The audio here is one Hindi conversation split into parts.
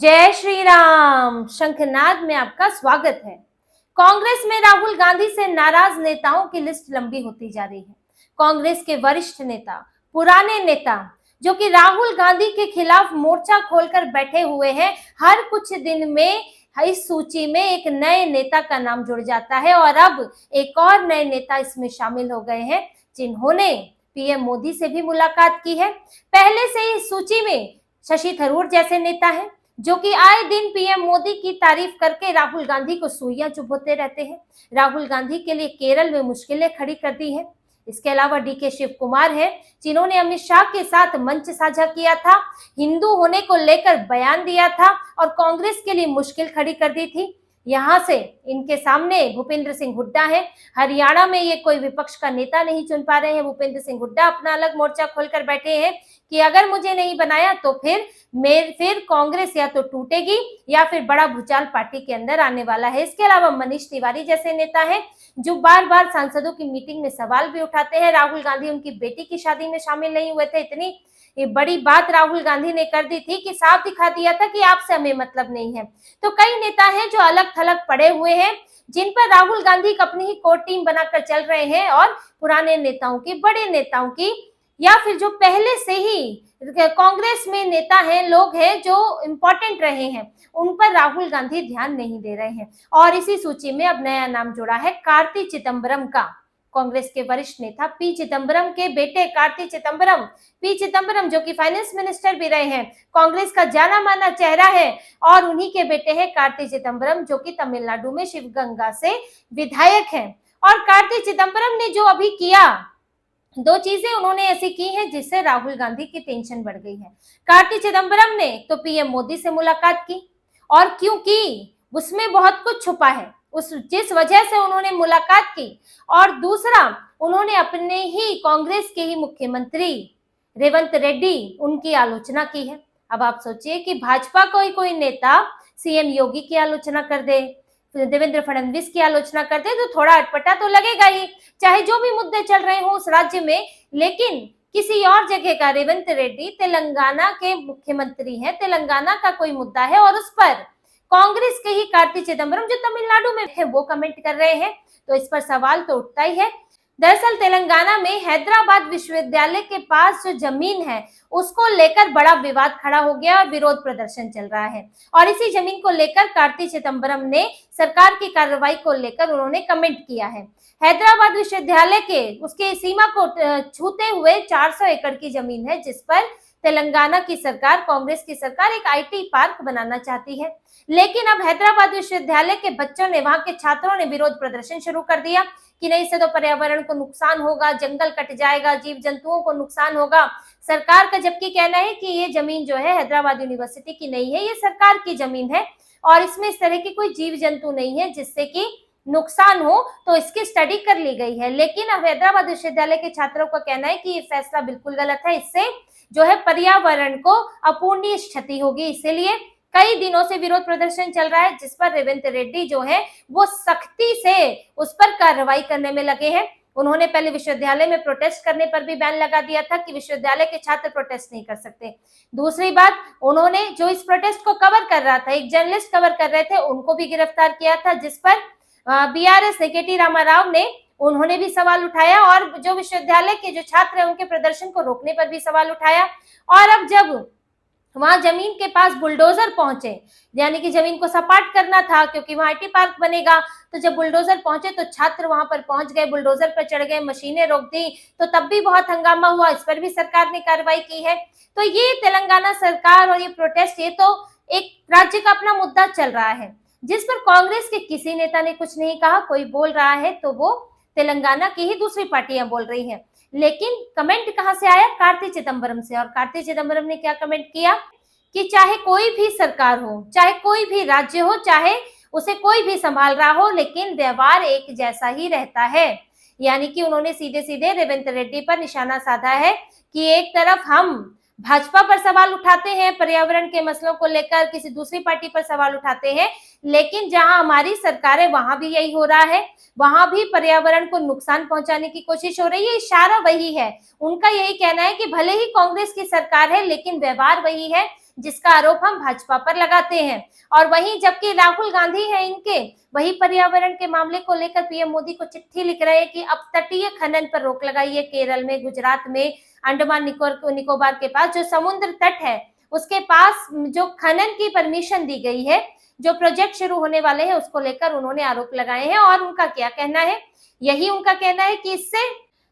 जय श्री राम। शंखनाद में आपका स्वागत है। कांग्रेस में राहुल गांधी से नाराज नेताओं की लिस्ट लंबी होती जा रही है। कांग्रेस के वरिष्ठ नेता, पुराने नेता जो कि राहुल गांधी के खिलाफ मोर्चा खोलकर बैठे हुए हैं, हर कुछ दिन में इस सूची में एक नए नेता का नाम जुड़ जाता है और अब एक और नए नेता इसमें शामिल हो गए हैं जिन्होंने पीएम मोदी से भी मुलाकात की है। पहले से इस सूची में शशि थरूर जैसे नेता हैं जो कि आए दिन पीएम मोदी की तारीफ करके राहुल गांधी को सुइयां चुभोते रहते हैं। राहुल गांधी के लिए केरल में मुश्किलें खड़ी कर दी है। इसके अलावा डीके शिव कुमार है जिन्होंने अमित शाह के साथ मंच साझा किया था, हिंदू होने को लेकर बयान दिया था और कांग्रेस के लिए मुश्किल खड़ी कर दी थी। यहाँ से इनके सामने भूपेंद्र सिंह हुड्डा है। हरियाणा में ये कोई विपक्ष का नेता नहीं चुन पा रहे हैं। भूपेंद्र सिंह हुड्डा अपना अलग मोर्चा खोलकर बैठे हैं कि अगर मुझे नहीं बनाया तो फिर कांग्रेस या तो टूटेगी या फिर बड़ा भूचाल पार्टी के अंदर आने वाला है। इसके अलावा मनीष तिवारी जैसे नेता हैं जो बार बार सांसदों की मीटिंग में सवाल भी उठाते हैं। राहुल गांधी उनकी बेटी की शादी में शामिल नहीं हुए थे, इतनी ये बड़ी बात राहुल गांधी ने कर दी थी कि साफ दिखा दिया था कि आपसे हमें मतलब नहीं है। तो कई नेता हैं जो अलग थलग पड़े हुए हैं जिन पर राहुल गांधी अपनी ही कोर टीम बनाकर चल रहे हैं और पुराने नेताओं की, बड़े नेताओं की या फिर जो पहले से ही कांग्रेस में नेता हैं, लोग हैं जो इंपॉर्टेंट रहे हैं, उन पर राहुल गांधी ध्यान नहीं दे रहे हैं। और इसी सूची में अब नया नाम जुड़ा है कार्ति चिदंबरम का। कांग्रेस के वरिष्ठ नेता पी चिदंबरम के बेटे कार्ति चिदंबरम, पी चिदंबरम जो कि फाइनेंस मिनिस्टर भी रहे हैं, कांग्रेस का जाना माना चेहरा है और उन्हीं के बेटे हैं कार्ति चिदंबरम जो कि तमिलनाडु में शिवगंगा से विधायक हैं। और कार्ति चिदंबरम ने जो अभी किया, दो चीजें उन्होंने ऐसी की हैं जिससे राहुल गांधी की टेंशन बढ़ गई है। कार्ति चिदंबरम ने तो पीएम मोदी से मुलाकात की और क्यों की, उसमें बहुत कुछ छुपा है, उस जिस वजह से उन्होंने मुलाकात की। और दूसरा, उन्होंने अपने ही कांग्रेस के ही मुख्यमंत्री रेवंत रेड्डी, उनकी आलोचना की है। अब आप सोचिए कि भाजपा कोई नेता सीएम योगी की आलोचना कर दे, देवेंद्र फडणवीस की आलोचना करते तो थोड़ा अटपटा तो लगेगा ही, चाहे जो भी मुद्दे चल रहे हो उस राज्य में। लेकिन किसी और जगह का रेवंत रेड्डी तेलंगाना के मुख्यमंत्री हैं, तेलंगाना का कोई मुद्दा है और उस पर कांग्रेस के ही कार्ति चिदंबरम जो तमिलनाडु में है वो कमेंट कर रहे हैं, तो इस पर सवाल तो उठता ही है। दरअसल तेलंगाना में हैदराबाद विश्वविद्यालय के पास जो जमीन है उसको लेकर बड़ा विवाद खड़ा हो गया और विरोध प्रदर्शन चल रहा है। और इसी जमीन को लेकर कार्ति चिदंबरम ने सरकार की कार्रवाई को लेकर उन्होंने कमेंट किया है। हैदराबाद विश्वविद्यालय के उसके सीमा को छूते हुए 400 एकड़ की जमीन है जिस पर तेलंगाना की सरकार, कांग्रेस की सरकार एक आईटी पार्क बनाना चाहती है। लेकिन अब हैदराबाद विश्वविद्यालय के बच्चों ने, वहां के छात्रों ने विरोध प्रदर्शन शुरू कर दिया कि नहीं, इससे तो पर्यावरण को नुकसान होगा, जंगल कट जाएगा, जीव जंतुओं को नुकसान होगा। सरकार का जबकि कहना है कि ये जमीन जो है हैदराबाद यूनिवर्सिटी की नहीं है, ये सरकार की जमीन है और इसमें इस तरह की कोई जीव जंतु नहीं है जिससे कि नुकसान हो, तो इसकी स्टडी कर ली गई है। लेकिन अब हैदराबाद विश्वविद्यालय के छात्रों का कहना है कि ये फैसला बिल्कुल गलत है, इससे जो है पर्यावरण को अपूर्णीय क्षति होगी। इसीलिए कई दिनों से विरोध प्रदर्शन चल रहा है जिस पर रेवंत रेड्डी जो है वो सख्ती से उस पर कार्रवाई करने में लगे हैं। उन्होंने पहले विश्वविद्यालय में प्रोटेस्ट करने पर भी बैन लगा दिया था कि विश्वविद्यालय के छात्र प्रोटेस्ट नहीं कर सकते। दूसरी बात, उन्होंने जो इस प्रोटेस्ट को कवर कर रहा था, एक जर्नलिस्ट कवर कर रहे थे, उनको भी गिरफ्तार किया था जिस पर बीआरएस केटी रामाराव ने, उन्होंने भी सवाल उठाया और जो विश्वविद्यालय के जो छात्र हैं उनके प्रदर्शन को रोकने पर भी सवाल उठाया। और अब जब वहां जमीन के पास बुलडोजर पहुंचे, यानी कि जमीन को सपाट करना था क्योंकि वहां आईटी पार्क बनेगा, तो जब बुलडोजर पहुंचे तो छात्र वहां पर पहुंच गए, बुलडोजर पर चढ़ गए, मशीनें रोक दी, तो तब भी बहुत हंगामा हुआ, इस पर भी सरकार ने कार्रवाई की है। तो ये तेलंगाना सरकार और ये प्रोटेस्ट, ये तो एक राज्य का अपना मुद्दा चल रहा है जिस पर कांग्रेस के किसी नेता ने कुछ नहीं कहा। कोई बोल रहा है तो वो तेलंगाना की ही दूसरी पार्टियां बोल रही हैं। लेकिन कमेंट कहां से आया? कार्ति चिदंबरम से। और कार्ति चिदंबरम ने क्या कमेंट किया कि चाहे कोई भी सरकार हो, चाहे कोई भी राज्य हो, चाहे उसे कोई भी संभाल रहा हो, लेकिन व्यवहार एक जैसा ही रहता है। यानी कि उन्होंने सीधे सीधे रेवंत रेड्डी पर निशाना साधा है कि एक तरफ हम भाजपा पर सवाल उठाते हैं पर्यावरण के मसलों को लेकर, किसी दूसरी पार्टी पर सवाल उठाते हैं, लेकिन जहां हमारी सरकार है वहां भी यही हो रहा है, वहां भी पर्यावरण को नुकसान पहुंचाने की कोशिश हो रही है। इशारा वही है, उनका यही कहना है कि भले ही कांग्रेस की सरकार है लेकिन व्यवहार वही है जिसका आरोप हम भाजपा पर लगाते हैं। और वहीं जबकि राहुल गांधी है इनके, वही पर्यावरण के मामले को लेकर पीएम मोदी को चिट्ठी लिख रहे हैं कि अब तटीय खनन पर रोक लगाइए। केरल में, गुजरात में, अंडमान निकोबार के पास जो समुद्र तट है उसके पास जो खनन की परमिशन दी गई है, जो प्रोजेक्ट शुरू होने वाले हैं, उसको लेकर उन्होंने आरोप लगाए हैं। और उनका क्या कहना है, यही उनका कहना है कि इससे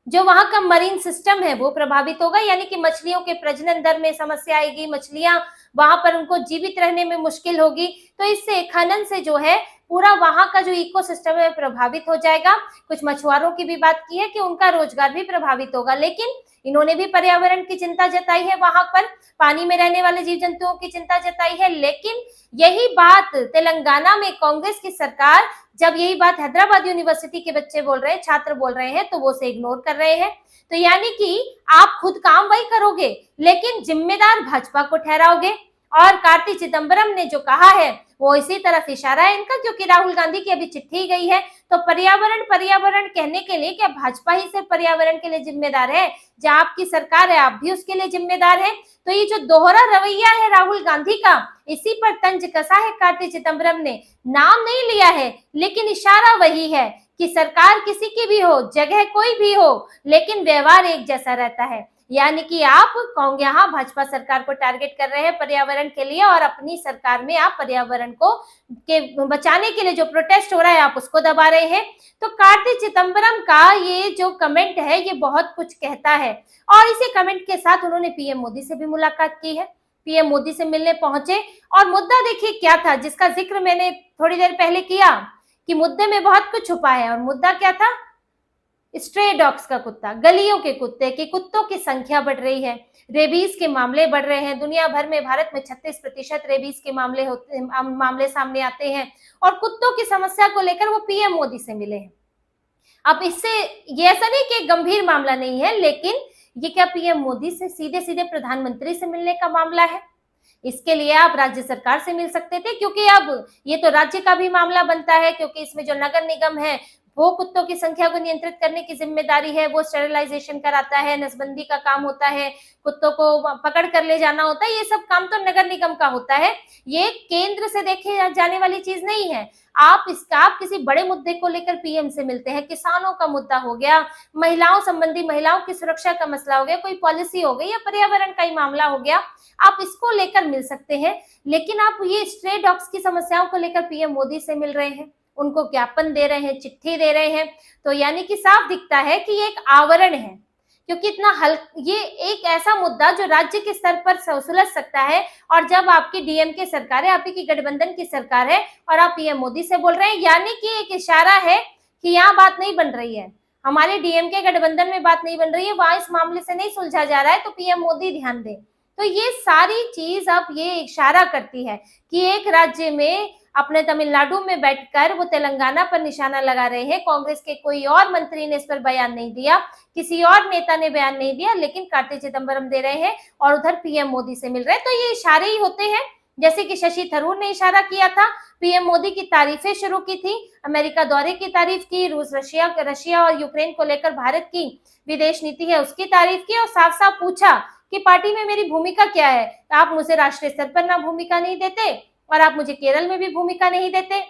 जो वहां का मरीन सिस्टम है वो प्रभावित होगा, यानी कि मछलियों के प्रजनन दर में समस्या आएगी, मछलियां वहां पर उनको जीवित रहने में मुश्किल होगी। तो इससे खनन से जो है पूरा वहां का जो इकोसिस्टम है प्रभावित हो जाएगा। कुछ मछुआरों की भी बात की है कि उनका रोजगार भी प्रभावित होगा, लेकिन इन्होंने भी पर्यावरण की चिंता जताई है, वहां पर पानी में रहने वाले जीव जंतुओं की चिंता जताई है। लेकिन यही बात तेलंगाना में कांग्रेस की सरकार, जब यही बात हैदराबाद यूनिवर्सिटी के बच्चे बोल रहे हैं, छात्र बोल रहे हैं, तो वो उसे इग्नोर कर रहे हैं। तो यानी कि आप खुद काम वही करोगे लेकिन जिम्मेदार भाजपा को ठहराओगे। और कार्ति चिदम्बरम ने जो कहा है वो इसी तरफ इशारा है इनका, क्योंकि राहुल गांधी की अभी चिट्ठी गई है। तो पर्यावरण पर्यावरण कहने के लिए क्या भाजपा ही सिर्फ पर्यावरण के लिए जिम्मेदार है? जहां आपकी सरकार है आप भी उसके लिए जिम्मेदार है। तो ये जो दोहरा रवैया है राहुल गांधी का, इसी पर तंज कसा है कार्ति चिदम्बरम ने। नाम नहीं लिया है लेकिन इशारा वही है कि सरकार किसी की भी हो, जगह कोई भी हो, लेकिन व्यवहार एक जैसा रहता है। यानी कि आप यहाँ भाजपा सरकार को टारगेट कर रहे हैं पर्यावरण के लिए, और अपनी सरकार में आप पर्यावरण को बचाने के लिए जो प्रोटेस्ट हो रहा है आप उसको दबा रहे हैं। तो कार्ति चिदम्बरम का ये जो कमेंट है ये बहुत कुछ कहता है। और इसी कमेंट के साथ उन्होंने पीएम मोदी से भी मुलाकात की है, पीएम मोदी से मिलने पहुंचे। और मुद्दा देखिए क्या था, जिसका जिक्र मैंने थोड़ी देर पहले किया कि मुद्दे में बहुत कुछ छुपा है। और मुद्दा क्या था? स्ट्रे डॉग्स का कुत्ता, गलियों के कुत्ते, कि कुत्तों की संख्या बढ़ रही है, रेबीज के मामले बढ़ रहे हैं। दुनिया भर में भारत में 36% रेबीज के मामले सामने आते हैं। और कुत्तों की समस्या को लेकर वो पीएम मोदी से मिले हैं। अब इससे ये ऐसा नहीं कि गंभीर मामला नहीं है, लेकिन ये क्या पीएम मोदी से सीधे सीधे प्रधानमंत्री से मिलने का मामला है? इसके लिए आप राज्य सरकार से मिल सकते थे, क्योंकि अब ये तो राज्य का भी मामला बनता है, क्योंकि इसमें जो नगर निगम है वो कुत्तों की संख्या को नियंत्रित करने की जिम्मेदारी है, वो स्टेरिलाइजेशन कराता है, नसबंदी का काम होता है, कुत्तों को पकड़ कर ले जाना होता है, ये सब काम तो नगर निगम का होता है। ये केंद्र से देखे जाने वाली चीज नहीं है। आप किसी बड़े मुद्दे को लेकर पीएम से मिलते हैं, किसानों का मुद्दा हो गया, महिलाओं संबंधी, महिलाओं की सुरक्षा का मसला हो गया, कोई पॉलिसी हो गई, या पर्यावरण का ही मामला हो गया, आप इसको लेकर मिल सकते हैं। लेकिन आप ये स्ट्रे डॉग्स की समस्याओं को लेकर पीएम मोदी से मिल रहे हैं, उनको ज्ञापन दे रहे हैं, चिट्ठी दे रहे हैं। तो यानी कि साफ दिखता है कि ये एक आवरण है, क्योंकि ये एक ऐसा मुद्दा जो राज्य के स्तर पर सुलझ सकता है। और जब आपकी डीएमके सरकार है, आपकी गठबंधन की सरकार है, और आप पीएम मोदी से बोल रहे हैं, यानी कि एक इशारा है कि यहाँ बात नहीं बन रही है, हमारे डीएमके गठबंधन में बात नहीं बन रही है, वहां इस मामले से नहीं सुलझा जा रहा है, तो पीएम मोदी ध्यान दें। तो ये सारी चीज अब ये इशारा करती है कि एक राज्य में अपने तमिलनाडु में बैठकर वो तेलंगाना पर निशाना लगा रहे हैं। कांग्रेस के कोई और मंत्री ने इस पर बयान नहीं दिया, किसी और नेता ने बयान नहीं दिया, लेकिन कार्ति चिदम्बरम दे रहे हैं और उधर पीएम मोदी से मिल रहे हैं। तो ये इशारे ही होते हैं, जैसे कि शशि थरूर ने इशारा किया था, पीएम मोदी की तारीफें शुरू की थी, अमेरिका दौरे की तारीफ की, रूस रशिया और यूक्रेन को लेकर भारत की विदेश नीति है उसकी तारीफ की, और साफ साफ पूछा कि पार्टी में मेरी भूमिका क्या है? आप मुझे राष्ट्रीय स्तर पर ना भूमिका नहीं देते और आप मुझे केरल में भी भूमिका नहीं देते।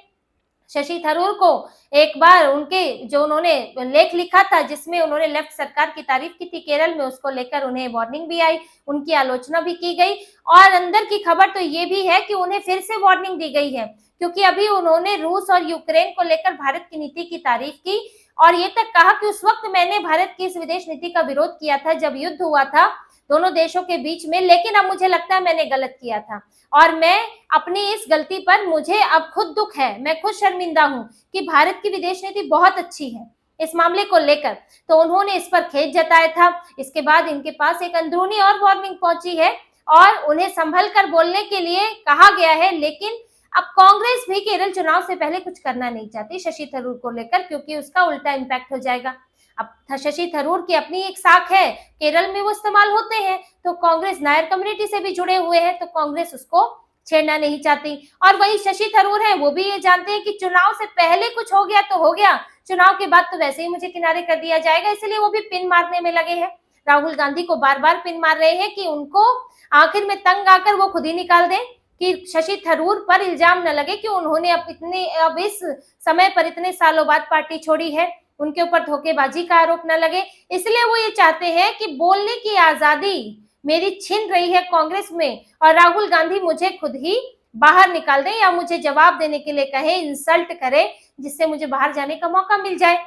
शशि थरूर को एक बार उन्होंने लेख लिखा था जिसमें उन्होंने लेफ्ट सरकार की तारीफ की थी केरल में, उसको लेकर उन्हें वार्निंग भी आई, उनकी आलोचना भी की गई। और अंदर की खबर तो ये भी है कि उन्हें फिर से वार्निंग दी गई है, क्योंकि अभी उन्होंने रूस और यूक्रेन को लेकर भारत की नीति की तारीफ की और ये तक कहा कि उस वक्त मैंने भारत की इस विदेश नीति का विरोध किया था जब युद्ध हुआ था दोनों देशों के बीच में, लेकिन अब मुझे लगता है मैंने गलत किया था और मैं अपनी इस गलती पर मुझे अब खुद दुख है, मैं खुद शर्मिंदा हूं कि भारत की विदेश नीति बहुत अच्छी है इस मामले को लेकर। तो उन्होंने इस पर खेद जताया था। इसके बाद इनके पास एक अंदरूनी और वार्निंग पहुंची है और उन्हें संभल कर बोलने के लिए कहा गया है। लेकिन अब कांग्रेस भी केरल चुनाव से पहले कुछ करना नहीं चाहती शशि थरूर को लेकर, क्योंकि उसका उल्टा इम्पैक्ट हो जाएगा। अब शशि थरूर की अपनी एक साख है, केरल में वो इस्तेमाल होते हैं, तो कांग्रेस नायर कम्युनिटी से भी जुड़े हुए हैं, तो कांग्रेस उसको छेड़ना नहीं चाहती। और वही शशि थरूर है, वो भी ये जानते हैं कि चुनाव से पहले कुछ हो गया तो हो गया, चुनाव के बाद तो वैसे ही मुझे किनारे कर दिया जाएगा, इसलिए वो भी पिन मारने में लगे हैं। राहुल गांधी को बार बार पिन मार रहे हैं कि उनको आखिर में तंग आकर वो खुद ही निकाल दें, कि शशि थरूर पर इल्जाम न लगे कि उन्होंने अब इस समय पर इतने सालों बाद पार्टी छोड़ी है, उनके ऊपर धोखेबाजी का आरोप न लगे। इसलिए वो ये चाहते हैं कि बोलने की आजादी मेरी छिन रही है कांग्रेस में, और राहुल गांधी मुझे खुद ही बाहर निकाल दें या मुझे जवाब देने के लिए कहे, इंसल्ट करे, जिससे मुझे बाहर जाने का मौका मिल जाए।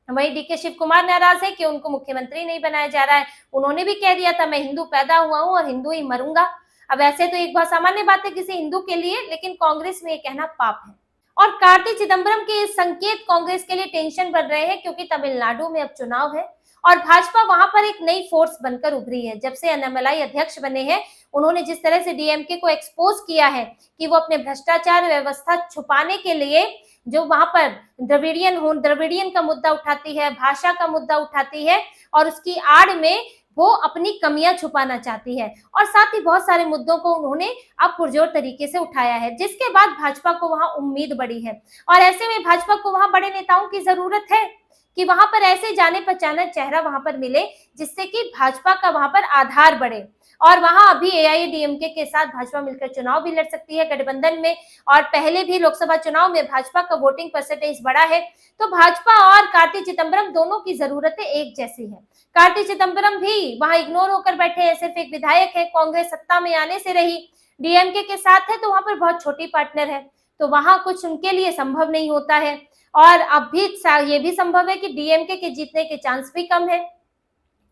वहीं डीके शिव कुमार नाराज है कि उनको मुख्यमंत्री नहीं बनाया जा रहा है। उन्होंने भी कह दिया था, मैं हिंदू पैदा हुआ हूं और हिंदू ही मरूंगा। अब ऐसे तो एक बहुत सामान्य बात है किसी हिंदू के लिए, लेकिन कांग्रेस में ये कहना पाप है। और कार्ति चिदंबरम के संकेत कांग्रेस के लिए टेंशन बढ़ रहे हैं, क्योंकि तमिलनाडु में अब चुनाव है और भाजपा वहां पर एक नई फोर्स बनकर उभरी है। जब से एनएमएलआई अध्यक्ष बने हैं, उन्होंने जिस तरह से डीएमके को एक्सपोज किया है कि वो अपने भ्रष्टाचार व्यवस्था छुपाने के लिए जो वहां पर द्रविडियन का मुद्दा उठाती है, भाषा का मुद्दा उठाती है, और उसकी आड़ में वो अपनी कमियां छुपाना चाहती है, और साथ ही बहुत सारे मुद्दों को उन्होंने अब पुरजोर तरीके से उठाया है, जिसके बाद भाजपा को वहां उम्मीद बढ़ी है। और ऐसे में भाजपा को वहां बड़े नेताओं की जरूरत है कि वहां पर ऐसे जाने पहचाने चेहरा वहां पर मिले, जिससे कि भाजपा का वहां पर आधार बढ़े। और वहां अभी एआईएडीएमके के साथ भाजपा मिलकर चुनाव भी लड़ सकती है गठबंधन में, और पहले भी लोकसभा चुनाव में भाजपा का वोटिंग परसेंटेज बढ़ा है। तो भाजपा और कार्ति चिदंबरम दोनों की जरूरतें एक जैसी है। कार्ति चिदंबरम भी वहां इग्नोर होकर बैठे हैं, सिर्फ एक विधायक है, कांग्रेस सत्ता में आने से रही, डीएमके के साथ है तो वहां पर बहुत छोटी पार्टनर है, तो वहां कुछ उनके लिए संभव नहीं होता है। और अब भी ये भी संभव है कि डीएमके के जीतने के चांस भी कम है,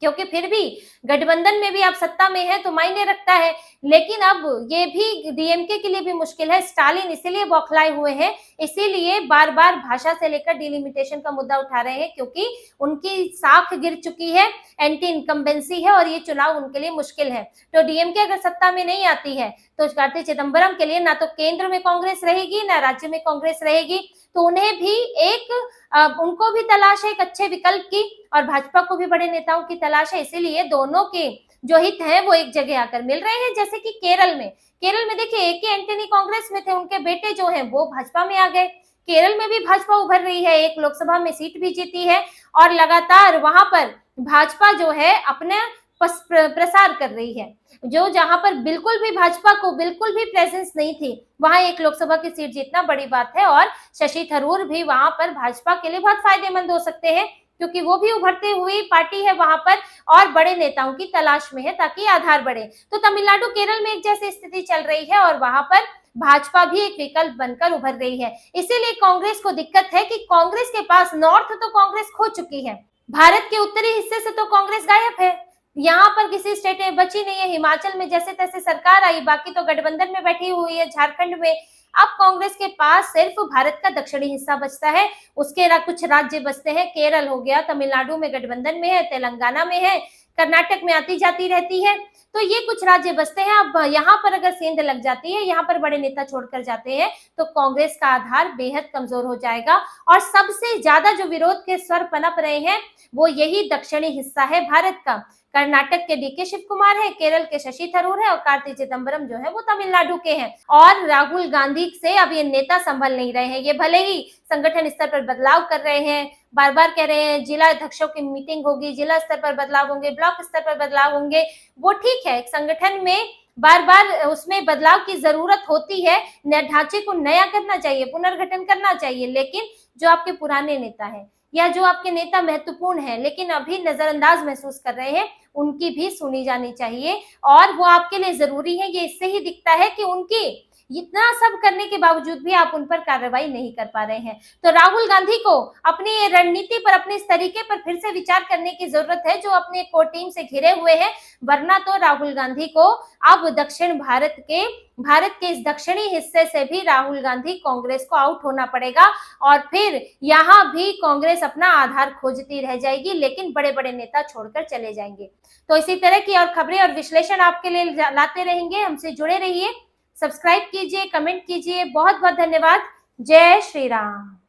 क्योंकि फिर भी गठबंधन में भी आप सत्ता में है तो मायने रखता है। लेकिन अब ये भी डीएमके के लिए भी मुश्किल है। स्टालिन इसीलिए बौखलाए हुए हैं, इसीलिए बार बार भाषा से लेकर डिलिमिटेशन का मुद्दा उठा रहे हैं, क्योंकि उनकी साख गिर चुकी है, एंटी इनकम्बेंसी है और ये चुनाव उनके लिए मुश्किल है। तो डीएमके अगर सत्ता में नहीं आती है तो कार्ति चिदंबरम के लिए ना तो केंद्र में कांग्रेस रहेगी, ना राज्य में कांग्रेस रहेगी, तो उन्हें भी उनको भी तलाश है एक अच्छे विकल्प की, और भाजपा को भी बड़े नेताओं की तलाश है। इसीलिए दोनों के जो हित हैं वो एक जगह आकर मिल रहे हैं। जैसे कि केरल में देखिए, एके एंटनी कांग्रेस में थे, उनके बेटे जो हैं वो भाजपा में आ गए। केरल में भी भाजपा उभर रही है, एक लोकसभा में सीट भी जीती है, और लगातार वहां पर भाजपा जो है अपने प्रसार कर रही है। जो जहां पर बिल्कुल भी भाजपा को बिल्कुल भी प्रेजेंस नहीं थी, वहां एक लोकसभा की सीट जीतना बड़ी बात है। और शशि थरूर भी वहां पर भाजपा के लिए बहुत फायदेमंद हो सकते हैं, क्योंकि वो भी उभरते हुई पार्टी है वहां पर और बड़े नेताओं की तलाश में है, ताकि आधार बढ़े। तो तमिलनाडु केरल में एक जैसी स्थिति चल रही है और वहां पर भाजपा भी एक विकल्प बनकर उभर रही है। इसीलिए कांग्रेस को दिक्कत है कि कांग्रेस के पास नॉर्थ तो कांग्रेस खो चुकी है, भारत के उत्तरी हिस्से से तो कांग्रेस गायब है, यहाँ पर किसी स्टेट में बची नहीं है। हिमाचल में जैसे तैसे सरकार आई, बाकी तो गठबंधन में बैठी हुई है, झारखंड में। अब कांग्रेस के पास सिर्फ भारत का दक्षिणी हिस्सा बचता है, उसके कुछ राज्य बचते हैं, केरल हो गया, तमिलनाडु में गठबंधन में है, तेलंगाना में है, कर्नाटक में आती जाती रहती है, तो ये कुछ राज्य बचते हैं। अब यहाँ पर अगर सेंध लग जाती है, यहाँ पर बड़े नेता छोड़कर जाते हैं, तो कांग्रेस का आधार बेहद कमजोर हो जाएगा। और सबसे ज्यादा जो विरोध के स्वर पनप रहे हैं वो यही दक्षिणी हिस्सा है भारत का। कर्नाटक के डीके शिव कुमार है, केरल के शशि थरूर है, और कार्ति चिदंबरम जो है वो तमिलनाडु के हैं। और राहुल गांधी से अब ये नेता संभल नहीं रहे हैं। ये भले ही संगठन स्तर पर बदलाव कर रहे हैं, बार बार कह रहे हैं जिला अध्यक्षों की मीटिंग होगी, जिला स्तर पर बदलाव होंगे, ब्लॉक स्तर पर बदलाव होंगे, वो ठीक है, एक संगठन में बार बार उसमें बदलाव की जरूरत होती है, ढांचे को नया करना चाहिए, पुनर्गठन करना चाहिए। लेकिन जो आपके पुराने नेता है या जो आपके नेता महत्वपूर्ण है लेकिन अभी नजरअंदाज महसूस कर रहे हैं, उनकी भी सुनी जानी चाहिए, और वो आपके लिए जरूरी है। ये इससे ही दिखता है कि उनकी इतना सब करने के बावजूद भी आप उन पर कार्रवाई नहीं कर पा रहे हैं। तो राहुल गांधी को अपनी रणनीति पर, अपने इस तरीके पर फिर से विचार करने की जरूरत है जो अपने कोर टीम से घिरे हुए हैं। वरना तो राहुल गांधी को अब दक्षिण भारत के इस दक्षिणी हिस्से से भी राहुल गांधी कांग्रेस को आउट होना पड़ेगा, और फिर यहाँ भी कांग्रेस अपना आधार खोजती रह जाएगी, लेकिन बड़े बड़े नेता छोड़कर चले जाएंगे। तो इसी तरह की और खबरें और विश्लेषण आपके लिए लाते रहेंगे, हमसे जुड़े रहिए, सब्सक्राइब कीजिए, कमेंट कीजिए। बहुत बहुत धन्यवाद। जय श्री राम।